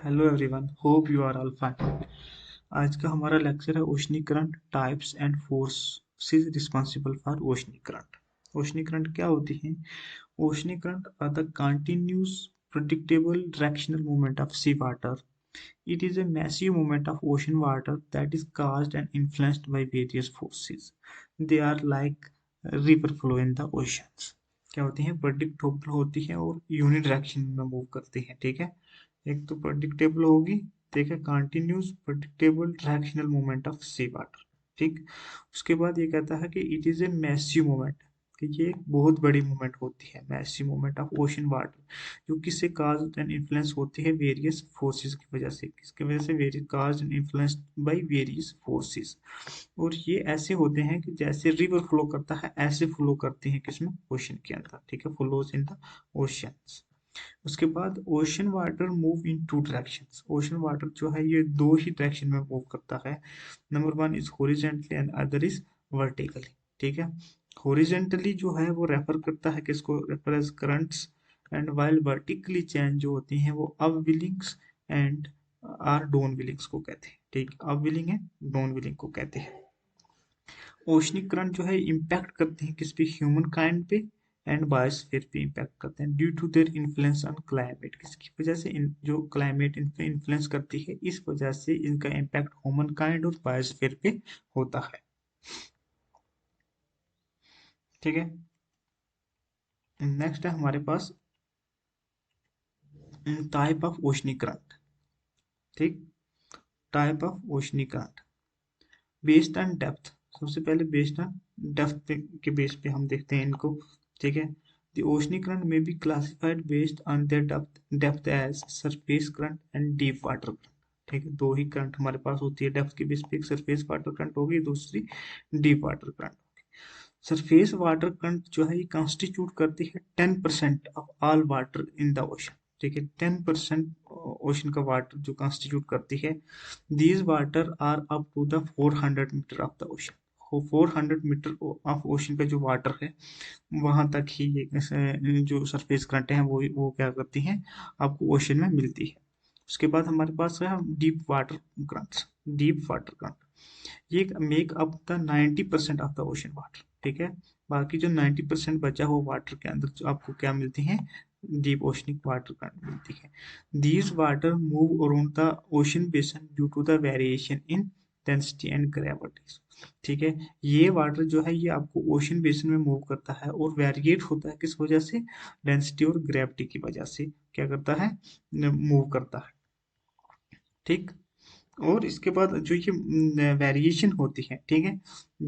Hello everyone, hope you are all fine. आज का हमारा लेक्चर है oceanic current types and forces responsible for oceanic current. Oceanic current क्या होती है? Oceanic current are the continuous predictable directional movement of sea water. It is a massive movement of ocean water that is caused and influenced by various forces. They are like river flow in the oceans. क्या होती हैं? Predictable होती है और uni direction में move करती है। ठीक है, एक तो प्रेडिक्टेबल होगी, ठीक है, continuous predictable directional movement of sea water. ठीक, उसके बाद ये कहता है कि it is a massive movement, कि ये एक बहुत बड़ी मूवमेंट होती है, massive movement of ocean water, जो किससे काज एंड इन्फ्लुएंस होती है? वेरियस फोर्सेस की वजह से। किसकी वजह से? Various cause and influence by various forces. और ये ऐसे होते हैं कि जैसे रिवर फ्लो करता है ऐसे फ्लो करते हैं किसमें? ओशन के अंदर। ठीक है, फ्लोज इन द ओशियंस। उसके बाद ocean water move in two directions. Ocean water जो है ये दो ही डायरेक्शन में मूव करता है। Number one is horizontally and other is vertically. ठीक है, हॉरिजेंटली जो है वो रेफर करता है किसको? Refer as currents. And while vertically change जो होती हैं वो upwellings and or downwellings को कहते हैं। ठीक, अप विलिंग है, डाउन विलिंग को कहते हैं। ओशनिक करंट जो है इम्पैक्ट करते हैं किस पे? ह्यूमन काइंड पे एंड बायोस्फीयर पे इम्पैक्ट करते हैं due to their influence on climate. किसकी वजह से? जो क्लाइमेट इन पे इन्फ्लुएंस करती है, इस वजह से इनका इम्पैक्ट ह्यूमन काइंड और बायोस्फीयर पे होता है। ठीक है, नेक्स्ट है हमारे पास टाइप ऑफ ओशनिक करंट। ठीक, type of oceanic current based on depth. सबसे पहले बेस्ड ऑन डेप्थ के बेस पे हम देखते हैं इनको। ठीक है, the oceanic current may be classified based on their depth as surface current and deep water current। ठीक है, दो ही करंट हमारे पास होती है डेप्थ के बेस पे, एक सरफेस वाटर करंट होगी, दूसरी डीप वाटर करंट होगी। सरफेस वाटर करंट जो है ये कॉन्स्टिट्यूट करती है 10% of all water in the ocean. ठीक है, 10% ओशन का वाटर जो कॉन्स्टिट्यूट करती है। These water are up to the 400 metre of the ocean. 400 metre of ocean का जो वाटर है वहां तक ही ये जो सरफेस करंट है वो क्या करती हैं? आपको ओशन में मिलती है। उसके बाद हमारे पास है deep water currents. Deep water current ये make up the 90% of the ocean water. ठीक है, बाकी जो 90% बचा हुआ वाटर के अंदर जो आपको क्या मिलती है? डीप ओशनिक वाटर करंट मिलती है। These water move around the ocean basin due to the variation in density and gravity. ठीक है, ये वाटर जो है ये आपको ओशन बेसन में मूव करता है और वेरिएट होता है किस वजह से? डेंसिटी और ग्रेविटी की वजह से क्या करता है? मूव करता है। ठीक, और इसके बाद जो ये वेरिएशन होती है, ठीक है,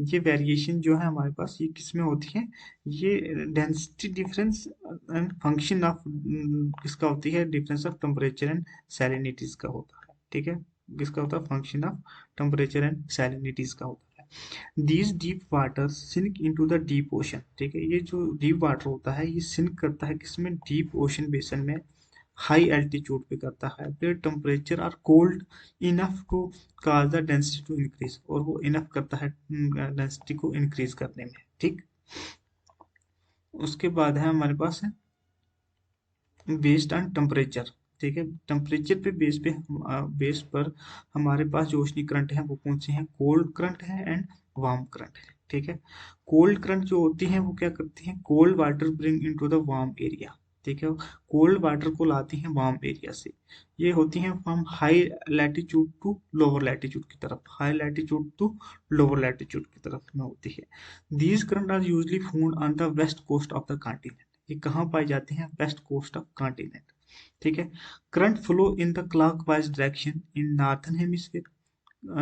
ये वेरिएशन जो है हमारे पास ये किस में होती है? ये density difference and function of किसका होती है? Difference of temperature and salinities का होता है। ठीक है, किसका होता है? Function of temperature and salinities का होता है। These deep water sink into the deep ocean. ठीक है, ये जो डीप वाटर होता है ये सिंक करता है किसमें? डीप ओशन बेसन में, हाई एल्टीट्यूड पे करता है। फिर temperature are cold enough to cause the density to increase, और वो इनफ करता है डेंसिटी को इंक्रीज करने में। ठीक, उसके बाद है हमारे पास है बेस्ड ऑन टेम्परेचर। ठीक है, टेम्परेचर पे बेस पर हमारे पास जो ओशनिक करंट है वो कौन से हैं? कोल्ड करंट है एंड वार्म करंट है। ठीक है, कोल्ड करंट जो होती है वो क्या करती है? Cold water bring into the warm area. ठीक है, कोल्ड वाटर को लाती हैं वार्म एरिया से। ये होती हैं from high latitude to lower latitude की तरफ, high latitude to lower latitude की तरफ में होती है। These current are usually found on the west coast of the continent. ये कहाँ पाई जाती हैं? West coast of continent. ठीक है, current flow in the clockwise direction in northern hemisphere.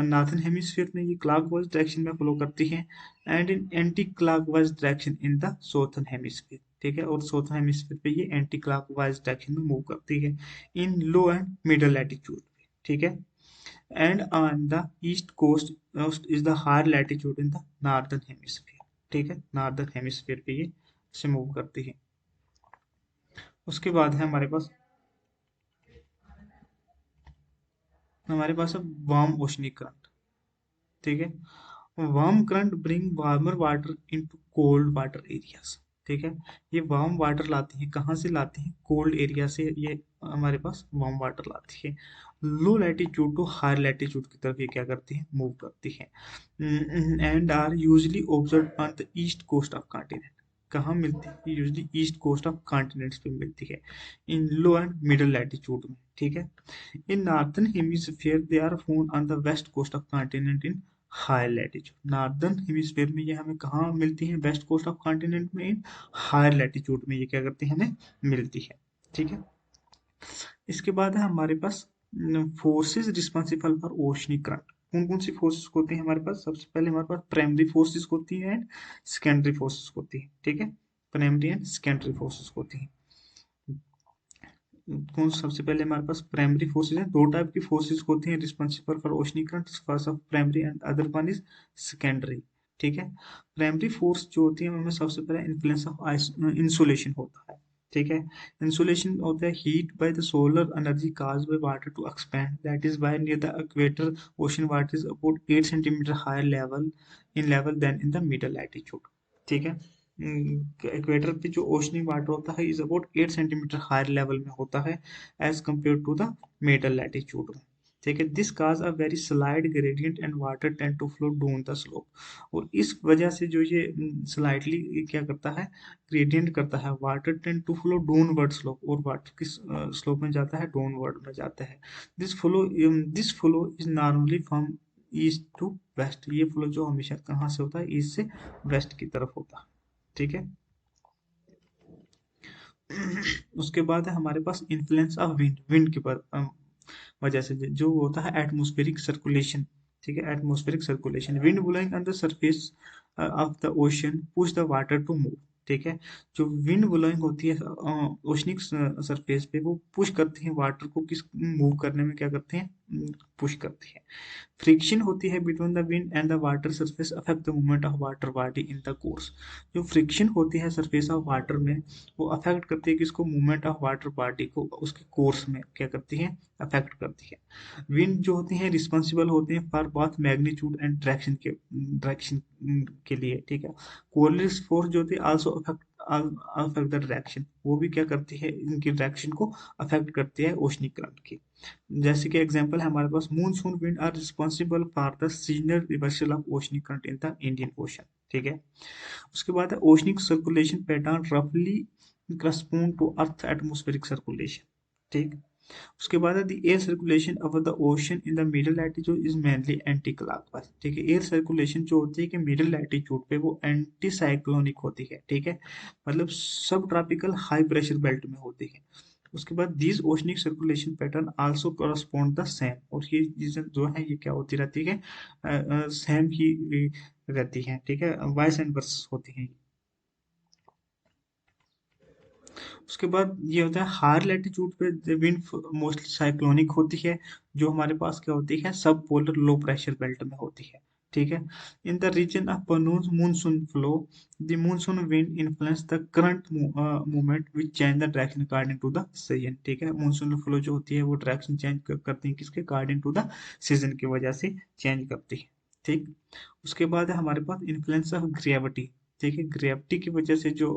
Northern hemisphere में ये क्लॉकवाइज डायरेक्शन में फ्लो करती है and in anticlockwise direction in the southern hemisphere. ठीक है, और साउथर्न हेमिस्फीयर पे ये एंटी क्लॉकवाइज डायरेक्शन में मूव करती है in low and middle latitude. ठीक है, and on the east coast is the higher latitude in the northern hemisphere. ठीक है, नॉर्थर्न हेमिस्फीयर पे ये से मूव करती है। उसके बाद है हमारे पास है वार्म ओशनिक करंट। ठीक है, warm current bring warmer water into cold water areas. ठीक है। ये वार्म वाटर लाती है, कहाँ से लाती है? कोल्ड एरिया से ये हमारे पास वार्म वाटर लाती है। Low latitude to higher latitude की तरफ ये क्या करती है? मूव करती है। And are usually observe on the east coast of continent. कहाँ मिलती है? Usually east coast of continents पे मिलती है, in low and middle latitude में, ठीक है। In northern hemisphere they are found on the west coast of continent in high latitude. Northern hemisphere में ये हमें कहाँ मिलती है? वेस्ट कोस्ट ऑफ कॉन्टिनेंट में, इन हायर लैटिट्यूड में ये क्या करती है? हमें मिलती है, ठीक है। इसके बाद है हमारे पास forces responsible for oceanic current. कौन कौन सी फोर्सेस होती हैं हमारे पास? सबसे पहले हमारे पास प्राइमरी फोर्सेस होती है एंड सेकेंडरी फोर्सेस होती है, ठीक है। प्राइमरी एंड सेकेंडरी फोर्सेस होती हैं। कौन सबसे पहले हमारे पास प्राइमरी फोर्सेस हैं। दो टाइप की फोर्सेस होती हैं responsible for oceanic current, first of primary and other one is secondary, ठीक है। प्राइमरी फोर्स जो होती है उनमें सबसे पहले इन्फ्लुएंस ऑफ इंसुलेशन होता है, ठीक है। इंसुलेशन होता है heat by the solar energy caused by water to expand, that is why near the equator ocean water is about 8 centimetre higher level than in the middle latitude, ठीक है। Equator पे जो ओशनिक वाटर होता है is about 8 centimetre higher level में होता है as compare to the middle latitude में, ठीक है। This cause a very slight gradient and water tend to flow down the slope. और इस वजह से जो ये स्लाइडली क्या करता है? ग्रेडियंट करता है, water tend to flow downward slope, और वाटर किस स्लोप में जाता है? डाउनवर्ड में जाता है। This flow is normally from east to west. ये फ्लो जो हमेशा कहाँ से होता है? ईस्ट से वेस्ट की तरफ होता है, ठीक है। उसके बाद है हमारे पास इन्फ्लुएंस ऑफ विंड। विंड की वजह से जो होता है एटमॉस्फेरिक सर्कुलेशन, ठीक है। Atmospheric circulation, wind blowing on the surface of the ocean push the water to move, ठीक है। जो विंड ब्लोइंग होती है ओशनिक सरफेस पे, वो पुश करती है वाटर को, किस मूव करने में क्या करते हैं? पुश करती है। फ्रिक्शन होती है between the wind and the water surface affect the movement of water body in the course. जो फ्रिक्शन होती है सरफेस ऑफ वाटर में, वो अफेक्ट करती है किसको? मूवमेंट ऑफ वाटर बॉडी को, उसके कोर्स में क्या करती है? अफेक्ट करती है। विंड जो होती है रिस्पॉन्सिबल होते हैं for both magnitude and direction के लिए, ठीक है। कोरलिस फोर्स जो होती है आल्सो अफेक्ट द डायरेक्शन, वो भी क्या करती है? इनकी डायरेक्शन को अफेक्ट करती है ओशनिक करंट की। जैसे कि एग्जांपल है हमारे पास monsoon wind are responsible for the seasonal reversal of oceanic current in the Indian Ocean, ठीक है। उसके बाद है ओशनिक सर्कुलेशन पैटर्न रफली correspond to earth atmospheric circulation, ठीक। उसके बाद है the air circulation over the ocean in the middle latitude is mainly anti clockwise, ठीक है। एयर सर्कुलेशन जो होती है कि मिडिल लैटिट्यूड पे, वो एंटी साइक्लोनिक होती है, ठीक है। मतलब सब ट्रॉपिकल हाई प्रेशर बेल्ट में होती है। उसके बाद this oceanic circulation pattern also correspond the same, और ये चीजें जो है ये क्या होती रहती है? सेम ही रहती है, ठीक है। वाइस एंड वर्स होती है। उसके बाद ये होता है हायर लैटिट्यूड पे विंड मोस्टली साइक्लोनिक होती है, जो हमारे पास क्या होती है? सब पोलर लो प्रेशर बेल्ट में होती है, ठीक है। इन द रीजन ऑफ पनून monsoon flow the monsoon wind influence the current movement which change the direction according to the season, ठीक है। मानसून फ्लो जो होती है वो डायरेक्शन चेंज करती है किसके? अकॉर्डिंग टू द सीजन की वजह से चेंज करती है, ठीक। उसके बाद है हमारे पास इन्फ्लुएंस ऑफ ग्रेविटी, ठीक है। ग्रेविटी की वजह से जो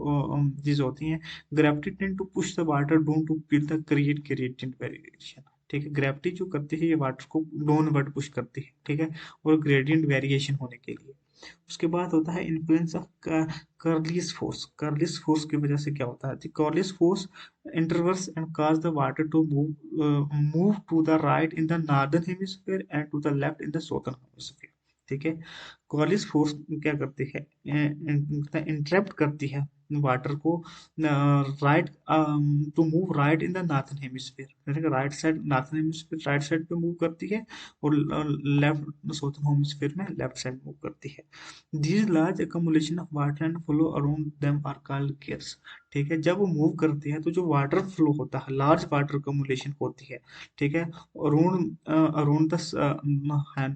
चीज होती है, gravity tend to push the water down to fill the create gradient variation, ठीक है। ग्रेविटी जो करती है ये वाटर को डाउनवर्ड पुश करती है, ठीक है, और ग्रेडियंट वेरिएशन होने के लिए। उसके बाद होता है influence of Coriolis force. Coriolis force की वजह से क्या होता है? कर्लिस फोर्स इंटरवर्स and cause the water to move to the right in the northern hemisphere and to the left in the southern hemisphere, ठीक है। कॉलिस फोर्स क्या करती है? इंटरप्ट करती है वाटर को right to move right in the northern hemisphere, right side northern hemisphere right side पे move करती है, और लेफ्ट साउथर्न हेमिस्फीयर में लेफ्ट साइड मूव करती है। These large accumulation of water and flow around them are called gyres, ठीक है। जब वो मूव करती है तो जो वाटर फ्लो होता है, लार्ज वाटर अकोमोलेशन होती है, ठीक है, around around the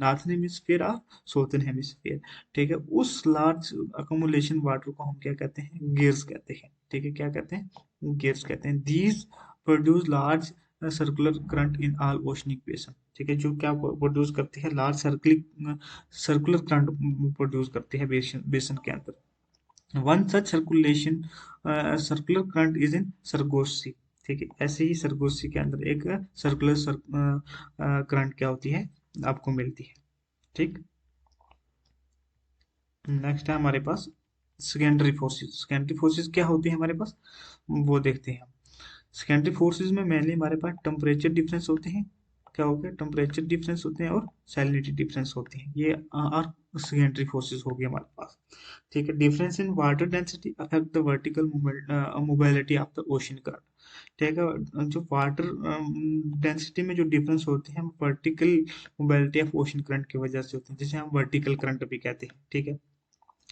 northern hemisphere और साउथर्न हेमिस्फीयर, ठीक है। उस लार्ज अकोमोलेशन वाटर को हम क्या कहते हैं? गियर्स कहते हैं, ठीक है। क्या कहते हैं? गियर्स कहते हैं। These produce large circular current in all oceanic बेसन, ठीक है। जो क्या प्रोड्यूस करती है? लार्ज सर्कुलर करंट प्रोड्यूस करती है बेसन के अंदर। One such circulation circular current is in सरगोशी। ठीक है, ऐसे ही सरगोशी के अंदर एक सर्कुलर करंट क्या होती है, आपको मिलती है। ठीक, नेक्स्ट है हमारे पास सेकेंडरी फोर्सेस। सेकेंडरी फोर्सेस क्या होती है हमारे पास, वो देखते हैं हम। सेकेंडरी फोर्सेस में मेनली हमारे पास टेम्परेचर डिफरेंस होते हैं, क्या हो गया, टेम्परेचर डिफरेंस होते हैं और सैलिनिटी डिफरेंस होते हैं, ये और सेकेंडरी फोर्सेस हो गई हमारे पास। ठीक है, difference in water density affect the vertical mobility of the ocean current. ठीक है, जो वाटर डेंसिटी में जो डिफरेंस होते हैं vertical mobility of ocean current की वजह से होते हैं, जिसे हम वर्टिकल करंट भी कहते हैं। ठीक है,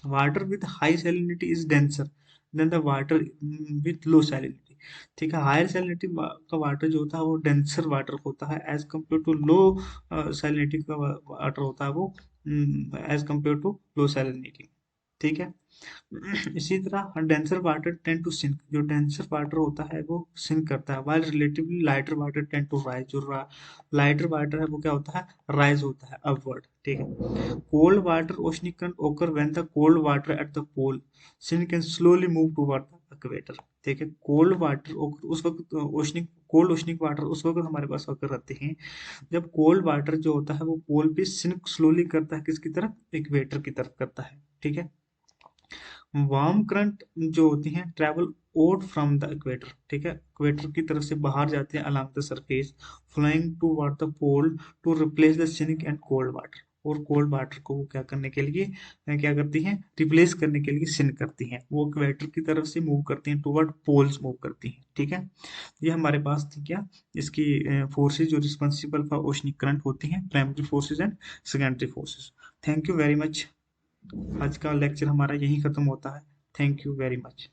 water with high salinity is denser then the water with low salinity. ठीक है, हायर सैलिनिटी का वाटर जो होता है वो डेंसर वाटर होता है as compare to low salinity का वाटर होता है वो as compare to low salinity. ठीक है, इसी तरह denser water tend to sink, जो डेंसर वाटर होता है वो सिंक करता है, while relatively lighter water tend to rise, जो लाइटर वाटर है वो क्या होता है, राइज होता है अपवर्ड। ठीक है, cold water oceanic current occur when the cold water at the pole sink and slowly move toward the equator। ठीक है, कोल्ड वाटर उस वक्त ओशनिक कोल्ड ओशनिक वाटर उस वक्त हमारे पास occur रहते हैं जब कोल्ड वाटर जो होता है वो पोल पे सिंक स्लोली करता है, किसकी तरफ, इक्वेटर की तरफ करता है। ठीक है, वार्म करंट जो होती हैं travel out from the equator. ठीक है, इक्वेटर की तरफ से बाहर जाते हैं अलोंग द सरफेस, फ्लोइंग टू वाट the pole to replace the sinking and cold water. और कोल्ड वाटर को वो क्या करने के लिए क्या करती हैं, रिप्लेस करने के लिए सिन करती हैं, वो इक्वेटर की तरफ से मूव करती हैं, टूवर्ड पोल्स मूव करती हैं। ठीक है, ये हमारे पास थी क्या, इसकी फोर्सेज जो रिस्पॉन्सिबल फॉर ओशनिक करंट होती हैं, primary forces and secondary forces. Thank you very much. आज का लेक्चर हमारा यहीं ख़त्म होता है। Thank you very much.